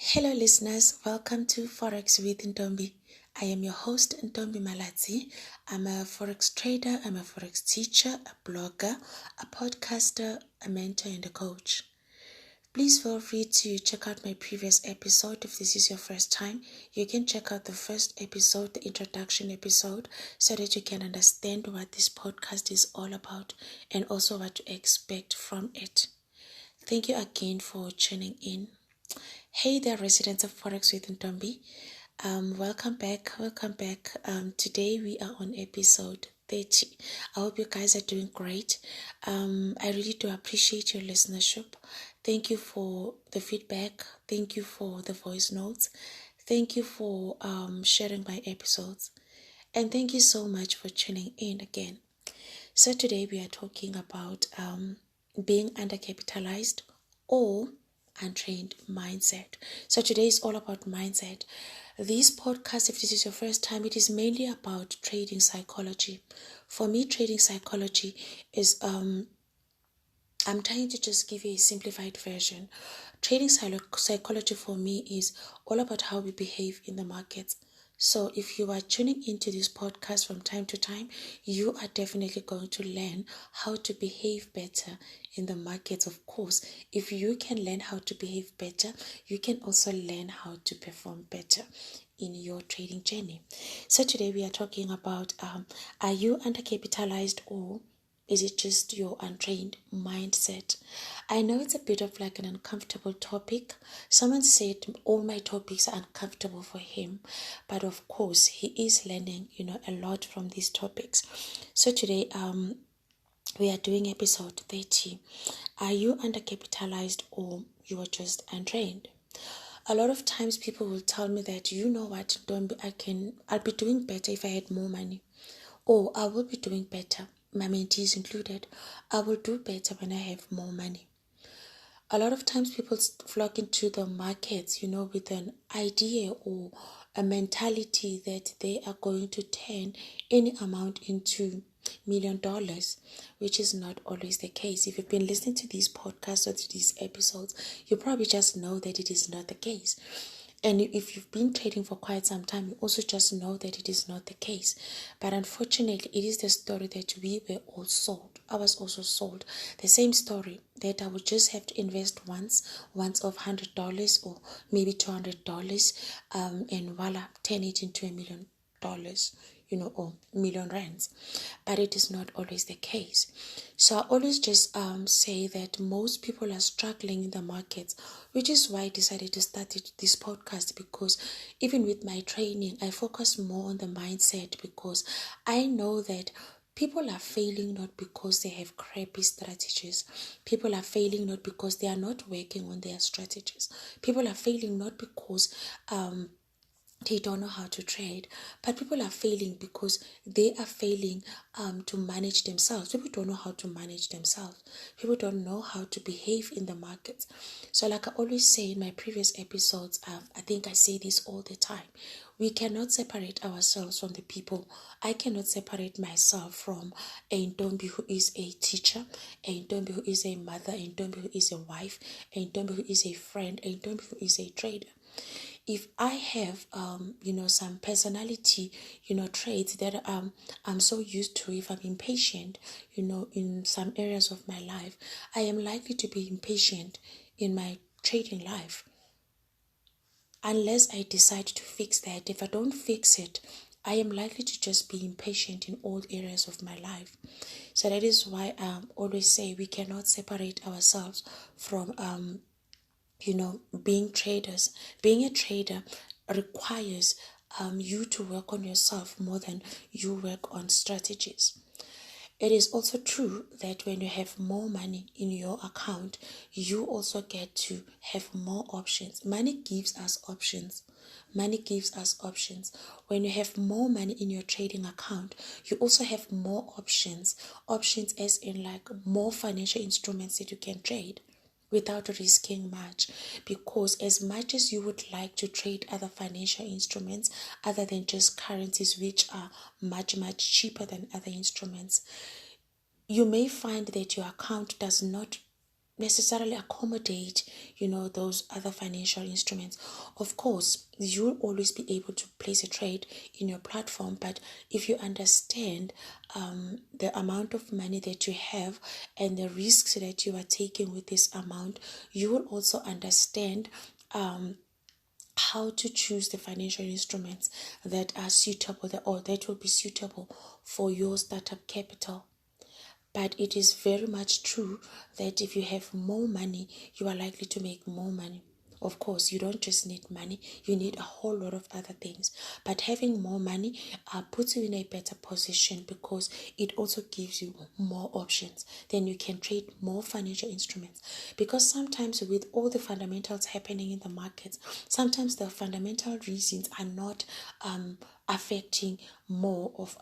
Hello listeners, welcome to Forex with Ntombi. I am your host Ntombi Malatsi. I'm a Forex trader, I'm a Forex teacher, a blogger, a podcaster, a mentor and a coach. Please feel free to check out my previous episode. If this is your first time, you can check out the first episode, the introduction episode, so that you can understand what this podcast is all about and also what to expect from it. Thank you again for tuning in. Hey there, residents of Forex with Ntombi. Welcome back. Today we are on episode 30. I hope you guys are doing great. I really do appreciate your listenership. Thank you for the feedback. Thank you for the voice notes. Thank you for sharing my episodes. And thank you so much for tuning in again. So today we are talking about being undercapitalized or untrained mindset. So today is all about mindset. This podcast, if this is your first time, it is mainly about trading psychology. For me, trading psychology is I'm trying to just give you a simplified version. Trading psychology for me is all about how we behave in the markets. So if you are tuning into this podcast from time to time, you are definitely going to learn how to behave better in the markets. Of course, if you can learn how to behave better, you can also learn how to perform better in your trading journey. So today we are talking about are you undercapitalized or is it just your untrained mindset? I know it's a bit of like an uncomfortable topic. Someone said all my topics are uncomfortable for him. But of course, he is learning, a lot from these topics. So today, we are doing episode 30. Are you undercapitalized or you are just untrained? A lot of times people will tell me that, you know what, I'll be doing better if I had more money. Or I will be doing better, my mentees included. I will do better when I have more money. A lot of times people flock into the markets, with an idea or a mentality that they are going to turn any amount into $1 million, which is not always the case. If you've been listening to these podcasts or to these episodes, you probably just know that it is not the case. And if you've been trading for quite some time, you also just know that it is not the case. But unfortunately, it is the story that we were all sold. I was also sold. The same story that I would just have to invest once of $100 or maybe $200, and voila, turn it into $1 million. Or million rands. But it is not always the case. So I always just say that most people are struggling in the markets, which is why I decided to start this podcast, because even with my training, I focus more on the mindset, because I know that people are failing not because they have crappy strategies. People are failing not because they are not working on their strategies. People are failing not because they don't know how to trade, but people are failing because they are failing to manage themselves. People don't know how to manage themselves. People don't know how to behave in the markets. So like I always say in my previous episodes, I think I say this all the time, we cannot separate ourselves from the people. I cannot separate myself from a Ntombi who is a teacher, a Ntombi who is a mother, a Ntombi who is a wife, a Ntombi who is a friend, a Ntombi who is a trader. If I have, some personality, traits that I'm so used to, if I'm impatient, in some areas of my life, I am likely to be impatient in my trading life. Unless I decide to fix that. If I don't fix it, I am likely to just be impatient in all areas of my life. So that is why I always say we cannot separate ourselves from being traders. Being a trader requires you to work on yourself more than you work on strategies. It is also true that when you have more money in your account, you also get to have more options. Money gives us options. When you have more money in your trading account, you also have more options. Options as in like more financial instruments that you can trade without risking much, because as much as you would like to trade other financial instruments other than just currencies, which are much cheaper than other instruments, you may find that your account does not necessarily accommodate, those other financial instruments. Of course, you'll always be able to place a trade in your platform, but if you understand the amount of money that you have and the risks that you are taking with this amount, you will also understand how to choose the financial instruments that are suitable or that will be suitable for your startup capital. But it is very much true that if you have more money, you are likely to make more money. Of course, you don't just need money, you need a whole lot of other things. But having more money puts you in a better position because it also gives you more options. Then you can trade more financial instruments. Because sometimes with all the fundamentals happening in the markets, sometimes the fundamental reasons are not affecting more of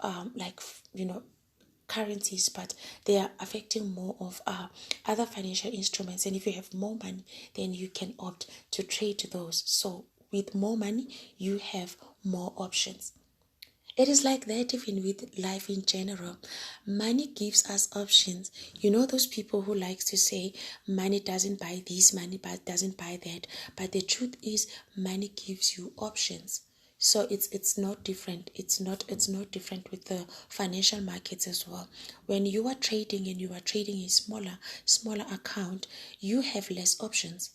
currencies, but they are affecting more of other financial instruments. And if you have more money, then you can opt to trade those. So with more money, you have more options. It is like that even with life in general. Money gives us options. Those people who likes to say money doesn't buy this, money doesn't buy that. But the truth is money gives you options. So it's not different. It's not different with the financial markets as well. When you are trading and you are trading a smaller account, you have less options.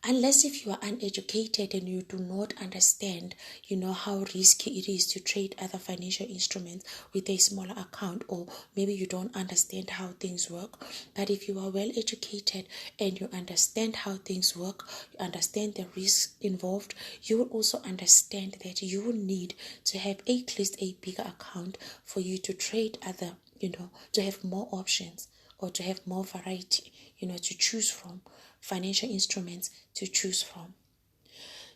Unless if you are uneducated and you do not understand, how risky it is to trade other financial instruments with a smaller account, or maybe you don't understand how things work. But if you are well educated and you understand how things work, you understand the risks involved, you will also understand that you will need to have at least a bigger account for you to trade other, to have more options or to have more variety, to choose from, financial instruments to choose from.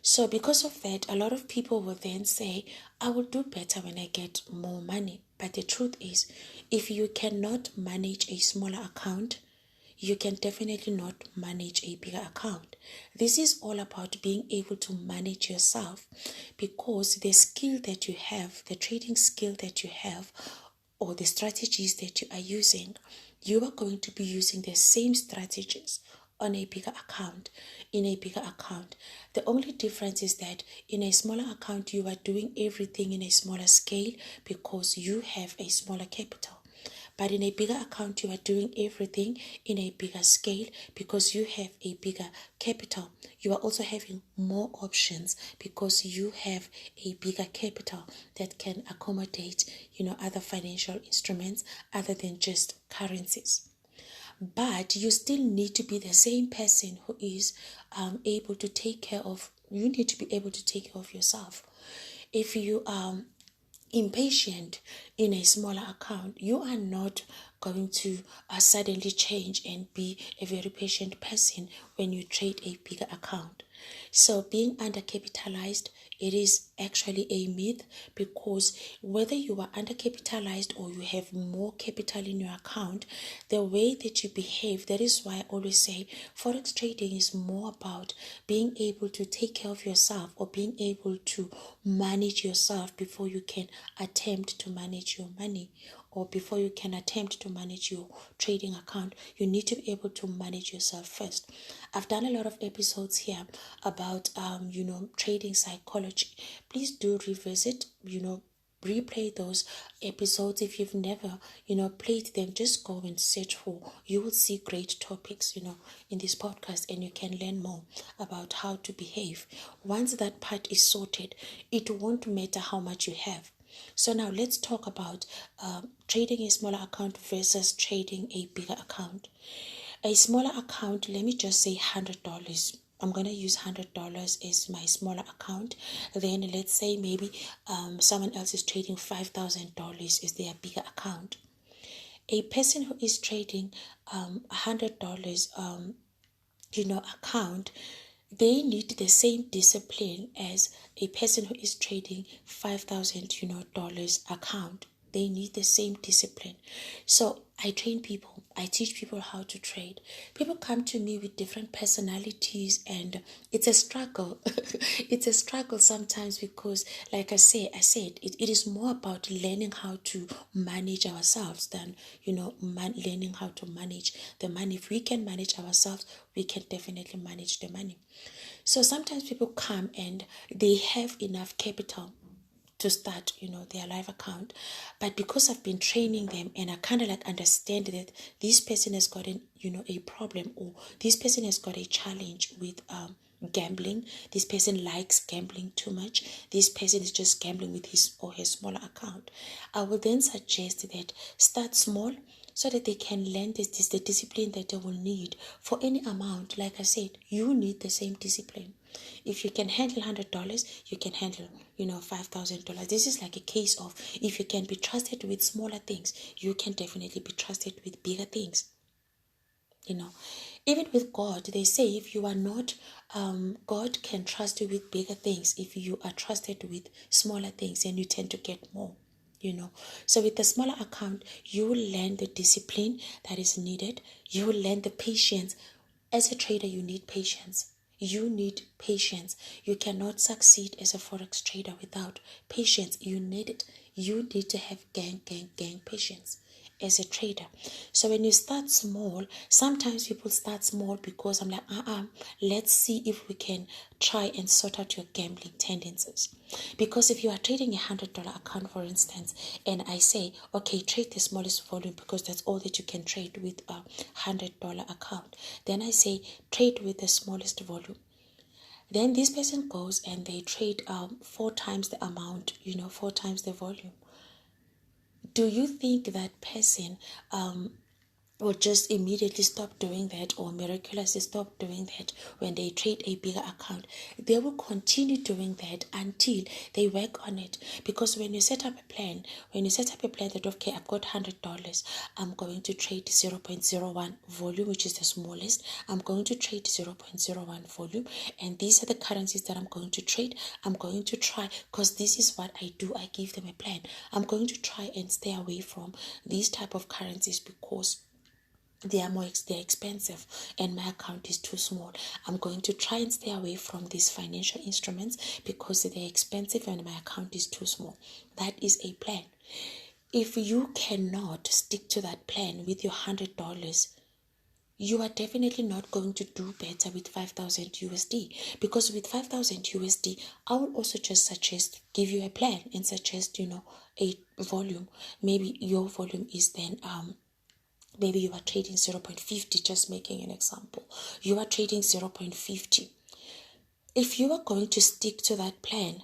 So because of that, a lot of people will then say, I will do better when I get more money. But the truth is, if you cannot manage a smaller account, you can definitely not manage a bigger account. This is all about being able to manage yourself, because the skill that you have, the trading skill that you have, or the strategies that you are using, you are going to be using the same strategies on a bigger account, in a bigger account. The only difference is that in a smaller account, you are doing everything in a smaller scale because you have a smaller capital. But in a bigger account, you are doing everything in a bigger scale because you have a bigger capital. You are also having more options because you have a bigger capital that can accommodate, other financial instruments other than just currencies. But you still need to be the same person who is able to take care of, you need to be able to take care of yourself. If you are impatient in a smaller account, you are not going to suddenly change and be a very patient person when you trade a bigger account. So being undercapitalized, it is actually a myth, because whether you are undercapitalized or you have more capital in your account, the way that you behave, that is why I always say forex trading is more about being able to take care of yourself or being able to manage yourself before you can attempt to manage your money, or before you can attempt to manage your trading account. You need to be able to manage yourself first. I've done a lot of episodes here about trading psychology. Please do revisit, replay those episodes. If you've never played them, just go and search for, you will see great topics in this podcast, and you can learn more about how to behave. Once that part is sorted, it won't matter how much you have. So now let's talk about trading a smaller account versus trading a bigger account. A smaller account, let me just say $100. I'm going to use $100 as my smaller account. Then let's say maybe someone else is trading $5,000 as their bigger account. A person who is trading $100 account, they need the same discipline as a person who is trading $5,000 account. They need the same discipline. So I train people. I teach people how to trade. People come to me with different personalities, and it's a struggle. It's a struggle sometimes because, like I said, it is more about learning how to manage ourselves than, learning how to manage the money. If we can manage ourselves, we can definitely manage the money. So sometimes people come and they have enough capital to start, their live account. But because I've been training them and I kind of like understand that this person has got a problem, or this person has got a challenge with gambling. This person likes gambling too much. This person is just gambling with his or her smaller account. I will then suggest that start small so that they can learn the discipline that they will need for any amount. Like I said, you need the same discipline. If you can handle $100, you can handle, $5,000. This is like a case of, if you can be trusted with smaller things, you can definitely be trusted with bigger things. Even with God, they say if you are not, God can trust you with bigger things. If you are trusted with smaller things, and you tend to get more. So with the smaller account, you will learn the discipline that is needed. You will learn the patience. As a trader, you need patience. You need patience. You cannot succeed as a forex trader without patience. You need it. You need to have gang patience as a trader. So when you start small, sometimes people start small because I'm like, let's see if we can try and sort out your gambling tendencies. Because if you are trading $100 account, for instance, and I say, okay, trade the smallest volume because that's all that you can trade with a $100 account. Then I say, trade with the smallest volume. Then this person goes and they trade 4 times the amount, 4 times the volume. Do you think that person will just immediately stop doing that, or miraculously stop doing that when they trade a bigger account? They will continue doing that until they work on it. Because when you set up a plan that, okay, I've got $100, I'm going to trade 0.01 volume, which is the smallest. I'm going to trade 0.01 volume, and these are the currencies that I'm going to trade. I'm going to try, because this is what I do. I give them a plan. I'm going to try and stay away from these type of currencies because they're expensive and my account is too small. I'm going to try and stay away from these financial instruments because they're expensive and my account is too small. That is a plan. If you cannot stick to that plan with your $100, you are definitely not going to do better with 5,000 USD. Because with 5,000 USD, I will also just give you a plan and suggest, a volume. Maybe your volume is then maybe you are trading 0.50, just making an example. You are trading 0.50. If you are going to stick to that plan,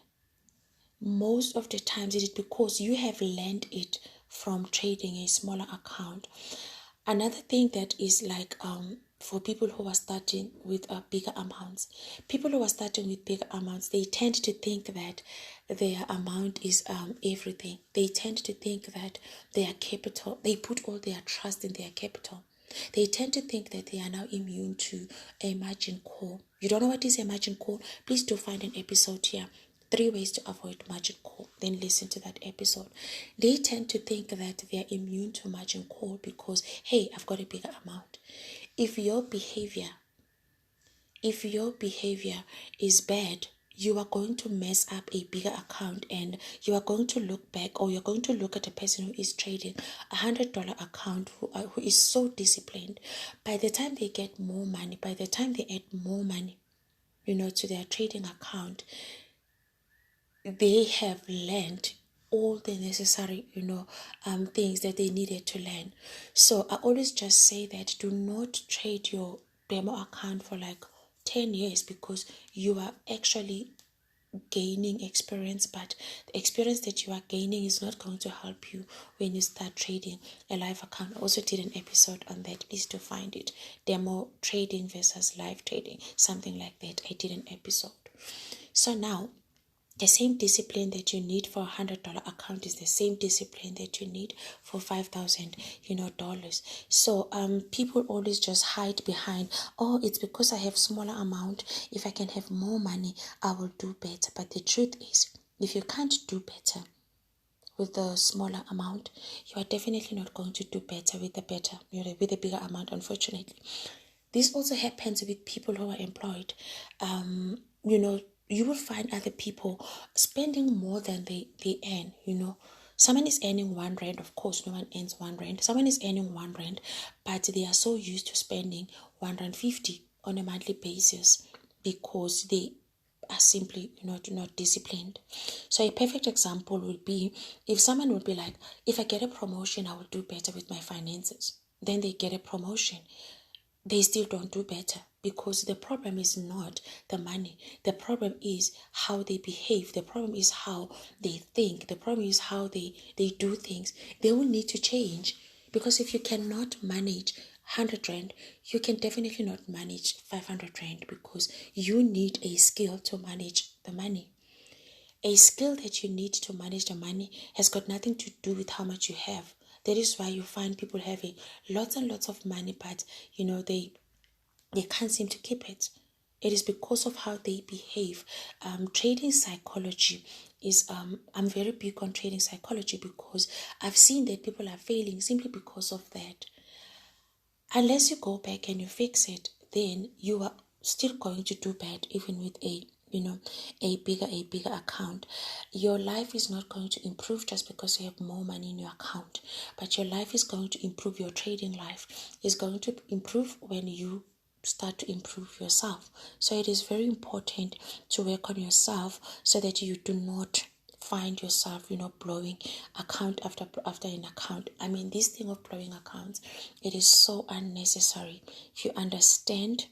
most of the times it is because you have learned it from trading a smaller account. Another thing that is like for people who are starting with bigger amounts, they tend to think that their amount is everything. They tend to think that their capital, they put all their trust in their capital. They tend to think that they are now immune to a margin call. You don't know what is a margin call? Please do find an episode here. 3 ways to avoid margin call. Then listen to that episode. They tend to think that they are immune to margin call because, hey, I've got a bigger amount. If your behavior is bad, you are going to mess up a bigger account, and you are going to look back, or you're going to look at a person who is trading $100 account who is so disciplined. By the time they get more money, by the time they add more money, to their trading account, they have learned all the necessary, things that they needed to learn. So I always just say that do not trade your demo account for like 10 years because you are actually gaining experience, but the experience that you are gaining is not going to help you when you start trading a live account. I also did an episode on that. Please do find it. Demo trading versus live trading, something like that. I did an episode. So now, the same discipline that you need for $100 account is the same discipline that you need for $5,000, So people always just hide behind, oh, it's because I have smaller amount. If I can have more money, I will do better. But the truth is, if you can't do better with the smaller amount, you are definitely not going to do better with the bigger amount, unfortunately. This also happens with people who are employed. You will find other people spending more than they earn. Someone is earning R1, of course, no one earns R1. Someone is earning R1, but they are so used to spending R1.50 on a monthly basis because they are simply not disciplined. So a perfect example would be if someone would be like, if I get a promotion, I will do better with my finances. Then they get a promotion. They still don't do better because the problem is not the money. The problem is how they behave. The problem is how they think. The problem is how they do things. They will need to change, because if you cannot manage 100 Rand, you can definitely not manage 500 Rand, because you need a skill to manage the money. A skill that you need to manage the money has got nothing to do with how much you have. That is why you find people having lots and lots of money, but they can't seem to keep it. It is because of how they behave. Trading psychology is I'm very big on trading psychology, because I've seen that people are failing simply because of that. Unless you go back and you fix it, then you are still going to do bad, even with a bigger account. Your life is not going to improve just because you have more money in your account, but your life is going to improve. Your trading life is going to improve when you start to improve yourself. So it is very important to work on yourself so that you do not find yourself blowing account after an account. I mean, this thing of blowing accounts, it is so unnecessary. If you understand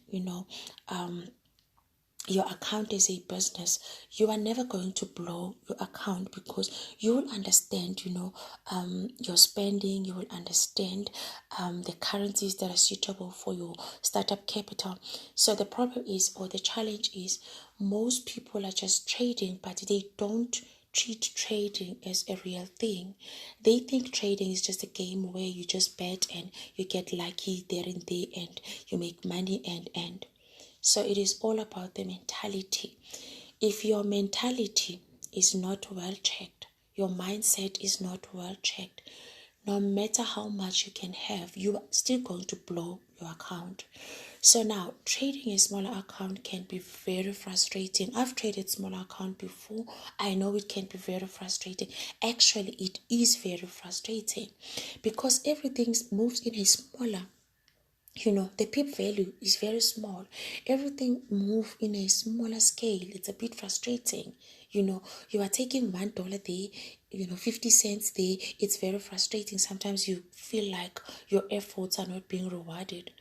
your account is a business, you are never going to blow your account, because you will understand your spending. You will understand the currencies that are suitable for your startup capital. So the problem is, or the challenge is, most people are just trading, but they don't treat trading as a real thing. They think trading is just a game where you just bet and you get lucky there and there and you make money and so it is all about the mentality. If your mentality is not well checked, your mindset is not well checked, no matter how much you can have, you are still going to blow your account. So now, trading a smaller account can be very frustrating. I've traded smaller account before. I know it can be very frustrating. Actually, it is very frustrating because everything moves in a smaller. The PIP value is very small. Everything moves in a smaller scale. It's a bit frustrating. You are taking $1 there, 50 cents there. It's very frustrating. Sometimes you feel like your efforts are not being rewarded.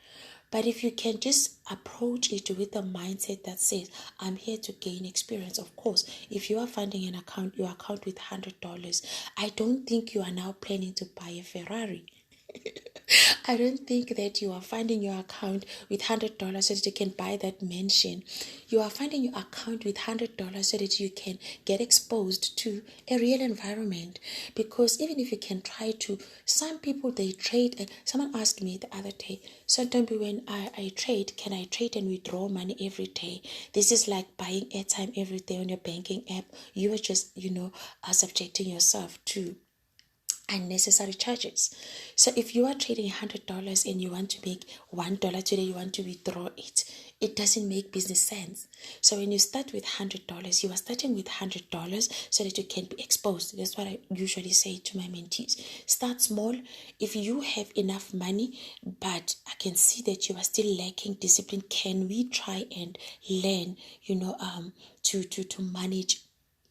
But if you can just approach it with a mindset that says, I'm here to gain experience. Of course, if you are funding your account with $100, I don't think you are now planning to buy a Ferrari. I don't think that you are funding your account with $100 so that you can buy that mansion. You are funding your account with $100 so that you can get exposed to a real environment. Because even if you can try to, some people they trade. And someone asked me the other day, so don't be when I trade, can I trade and withdraw money every day? This is like buying airtime every day on your banking app. You are just, are subjecting yourself to unnecessary charges. So if you are trading $100 and you want to make $1 today, you want to withdraw it doesn't make business sense. So when you start with $100, you are starting with $100 so that you can be exposed. That's what I usually say to my mentees. Start small. If you have enough money, but I can see that you are still lacking discipline, can we try and learn, to manage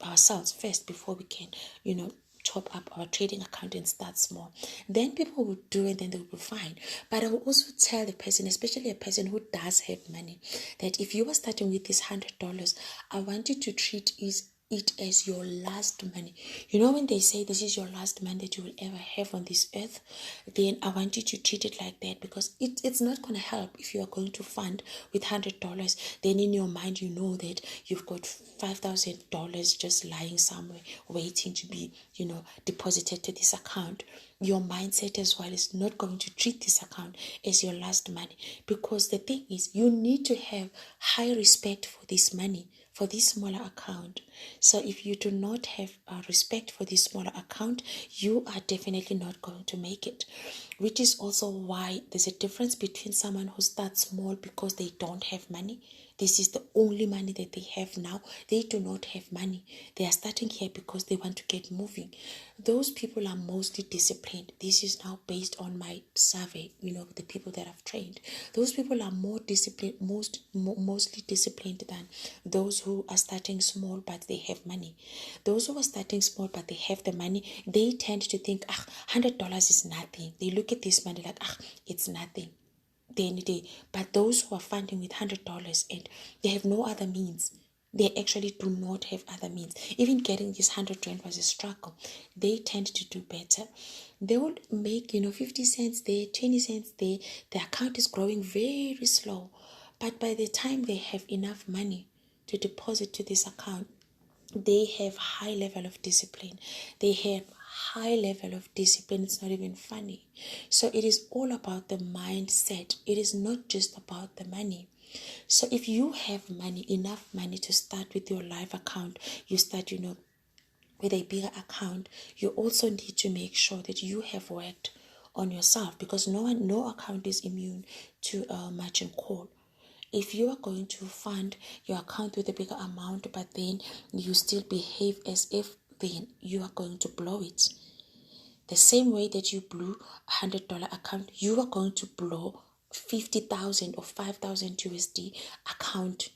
ourselves first before we can, top up our trading account and start small. Then people will do it, then they will be fine. But I will also tell the person, especially a person who does have money, that if you are starting with this $100, I want you to treat it as your last money. When they say this is your last money that you will ever have on this earth, then I want you to treat it like that, because it's not going to help if you are going to fund with $100. Then in your mind, you know that you've got $5,000 just lying somewhere waiting to be, deposited to this account. Your mindset as well is not going to treat this account as your last money, because the thing is, you need to have high respect for this money for this smaller account. So if you do not have respect for this smaller account, you are definitely not going to make it. Which is also why there's a difference between someone who starts small because they don't have money. This is the only money that they have now. They do not have money. They are starting here because they want to get moving. Those people are mostly disciplined. This is now based on my survey, the people that I've trained. Those people are more disciplined, mostly disciplined than those who are starting small but they have money. Those who are starting small but they have the money, they tend to think, $100 is nothing. They look at this money like, it's nothing. But those who are funding with $100 and they have no other means, they actually do not have other means. Even getting this 100 rand was a struggle. They tend to do better. They will make 50 cents there, 20 cents there. The account is growing very slow, but by the time they have enough money to deposit to this account, they have high level of discipline. They have high level of discipline. It's not even funny. So it is all about the mindset. It is not just about the money. So if you have money, enough money to start with your live account, you start, with a bigger account, you also need to make sure that you have worked on yourself, because no account is immune to margin call. If you are going to fund your account with a bigger amount, but then you still behave as if, then you are going to blow it. The same way that you blew $100 account, you are going to blow 50,000 or 5,000 USD account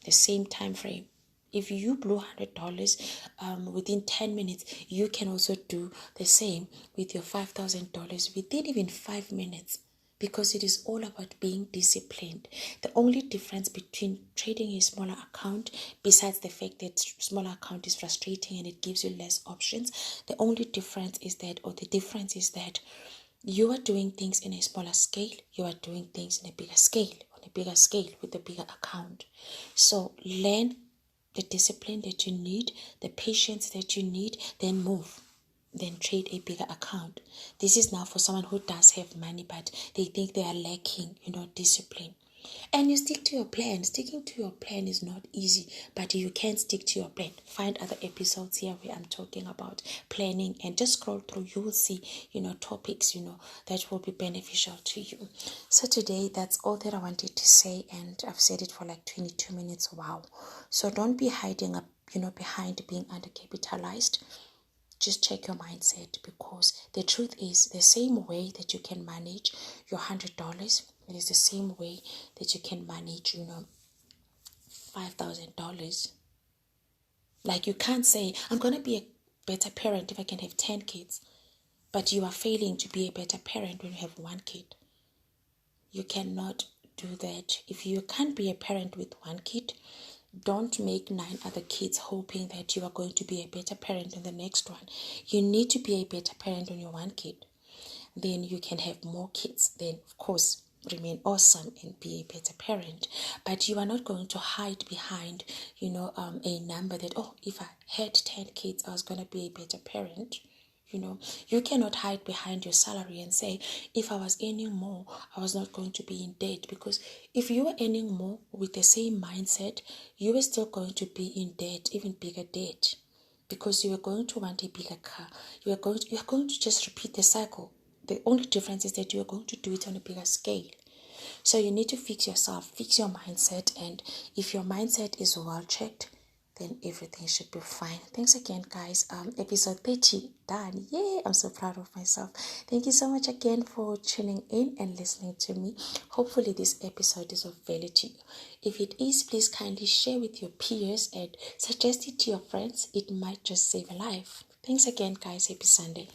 the same time frame. If you blew $100 within 10 minutes, you can also do the same with your $5,000 within even 5 minutes, because it is all about being disciplined. The only difference between trading a smaller account, besides the fact that smaller account is frustrating and it gives you less options, the difference is that you are doing things in a smaller scale, you are doing things in a bigger scale, with a bigger account. So learn the discipline that you need, the patience that you need, then move. Then trade a bigger account. This is now for someone who does have money, but they think they are lacking, discipline. And you stick to your plan. Sticking to your plan is not easy, but you can stick to your plan. Find other episodes here where I'm talking about planning, and just scroll through. You will see, topics, that will be beneficial to you. So today, that's all that I wanted to say, and I've said it for like 22 minutes. Wow. So don't be hiding up, behind being undercapitalized. Just check your mindset, because the truth is, the same way that you can manage your $100, it is the same way that you can manage, $5,000. Like, you can't say, I'm going to be a better parent if I can have 10 kids, but you are failing to be a better parent when you have 1 kid. You cannot do that. If you can't be a parent with 1 kid, don't make 9 other kids hoping that you are going to be a better parent in the next one. You need to be a better parent on your 1 kid. Then you can have more kids. Then, of course, remain awesome and be a better parent. But you are not going to hide behind, a number that, if I had 10 kids, I was going to be a better parent. You cannot hide behind your salary and say, if I was earning more, I was not going to be in debt. Because if you were earning more with the same mindset, you were still going to be in debt, even bigger debt, because you are going to want a bigger car. You are going to just repeat the cycle. The only difference is that you are going to do it on a bigger scale. So you need to fix yourself, fix your mindset, and if your mindset is well checked, then everything should be fine. Thanks again, guys. Episode 30 done. Yay! I'm so proud of myself. Thank you so much again for tuning in and listening to me. Hopefully this episode is of value to you. If it is, please kindly share with your peers and suggest it to your friends. It might just save a life. Thanks again, guys. Happy Sunday.